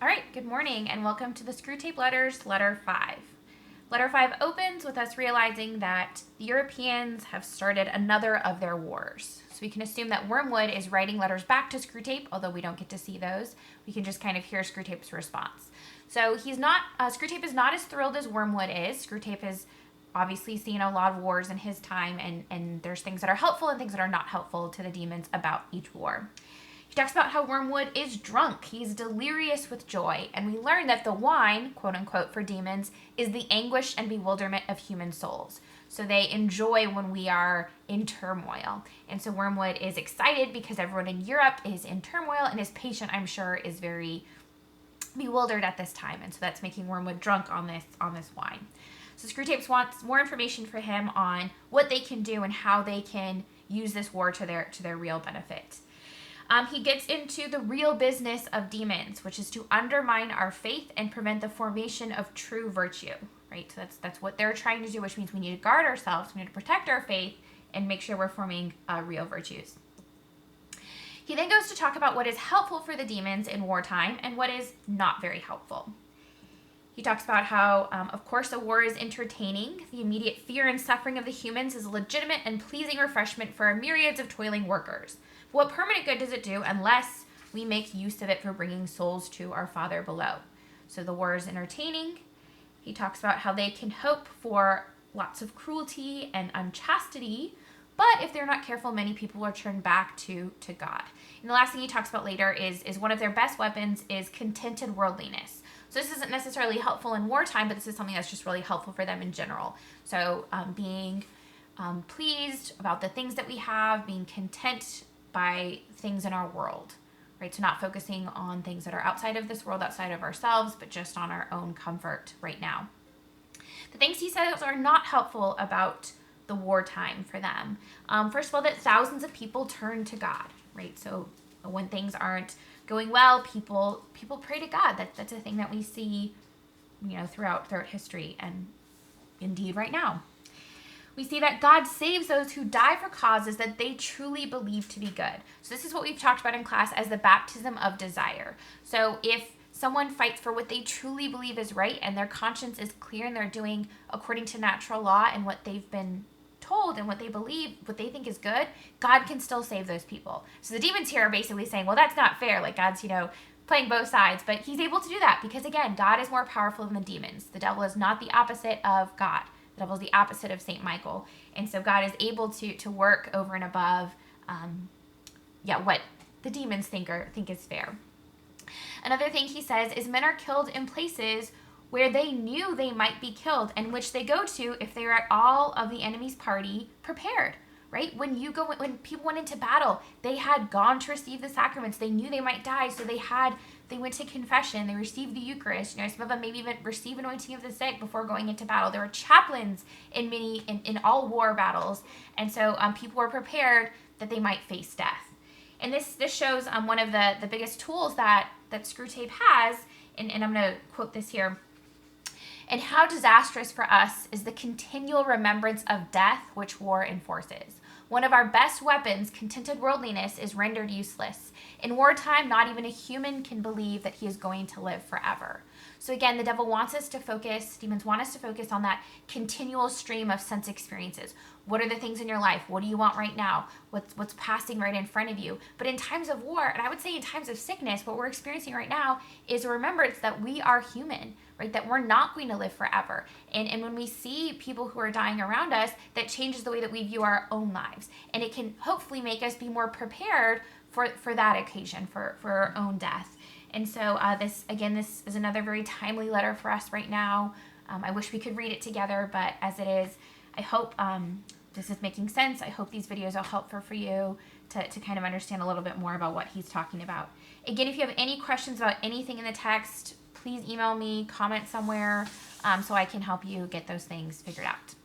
All right, good morning and welcome to the Screwtape Letters, Letter 5. Letter 5 opens with us realizing that the Europeans have started another of their wars. So we can assume that Wormwood is writing letters back to Screwtape, although we don't get to see those. We can just kind of hear Screwtape's response. So Screwtape is not as thrilled as Wormwood is. Screwtape has obviously seen a lot of wars in his time, and there's things that are helpful and things that are not helpful to the demons about each war. He talks about how Wormwood is drunk. He's delirious with joy. And we learn that the wine, quote unquote, for demons is the anguish and bewilderment of human souls. So they enjoy when we are in turmoil. And so Wormwood is excited because everyone in Europe is in turmoil, and his patient, I'm sure, is very bewildered at this time. And so that's making Wormwood drunk on this wine. So Screwtape wants more information for him on what they can do and how they can use this war to their real benefit. He gets into the real business of demons, which is to undermine our faith and prevent the formation of true virtue, right? So that's what they're trying to do, which means we need to guard ourselves, we need to protect our faith, and make sure we're forming real virtues. He then goes to talk about what is helpful for the demons in wartime and what is not very helpful. He talks about how, of course, a war is entertaining. The immediate fear and suffering of the humans is a legitimate and pleasing refreshment for our myriads of toiling workers. What permanent good does it do unless we make use of it for bringing souls to our Father below? So the war is entertaining. He talks about how they can hope for lots of cruelty and unchastity, but if they're not careful, many people are turned back to God. And the last thing he talks about later is one of their best weapons is contented worldliness. So this isn't necessarily helpful in wartime, but this is something that's just really helpful for them in general. So being pleased about the things that we have, being content by things in our world, right? So not focusing on things that are outside of this world, outside of ourselves, but just on our own comfort right now. The things he says are not helpful about the wartime for them. First of all, that thousands of people turn to God, right? So when things aren't going well, people pray to God. That's a thing that we see, throughout history and indeed right now. We see that God saves those who die for causes that they truly believe to be good. So this is what we've talked about in class as the baptism of desire. So if someone fights for what they truly believe is right and their conscience is clear and they're doing according to natural law and what they've been told and what they believe, what they think is good, God can still save those people. So the demons here are basically saying, well, that's not fair. Like God's, playing both sides, but he's able to do that because, again, God is more powerful than the demons. The devil is not the opposite of God. The devil is the opposite of St. Michael. And so God is able to work over and above what the demons think is fair. Another thing he says is men are killed in places where they knew they might be killed and which they go to if they are at all of the enemy's party prepared, right? When people went into battle, they had gone to receive the sacraments. They knew they might die, so they went to confession, they received the Eucharist. Some of them maybe even receive anointing of the sick before going into battle. There were chaplains in all war battles, and so people were prepared that they might face death. And this shows one of the biggest tools that Screwtape has, and I'm going to quote this here. And how disastrous for us is the continual remembrance of death which war enforces. One of our best weapons, contented worldliness, is rendered useless. In wartime, not even a human can believe that he is going to live forever. So again, the devil wants us to focus, demons want us to focus on that continual stream of sense experiences. What are the things in your life? What do you want right now? What's passing right in front of you? But in times of war, and I would say in times of sickness, what we're experiencing right now is a remembrance that we are human, right? That we're not going to live forever. And when we see people who are dying around us, that changes the way that we view our own lives. And it can hopefully make us be more prepared for that occasion, for our own death. And so this is another very timely letter for us right now. I wish we could read it together, but as it is, I hope this is making sense. I hope these videos are helpful for you to kind of understand a little bit more about what he's talking about. Again, if you have any questions about anything in the text, please email me, comment somewhere, so I can help you get those things figured out.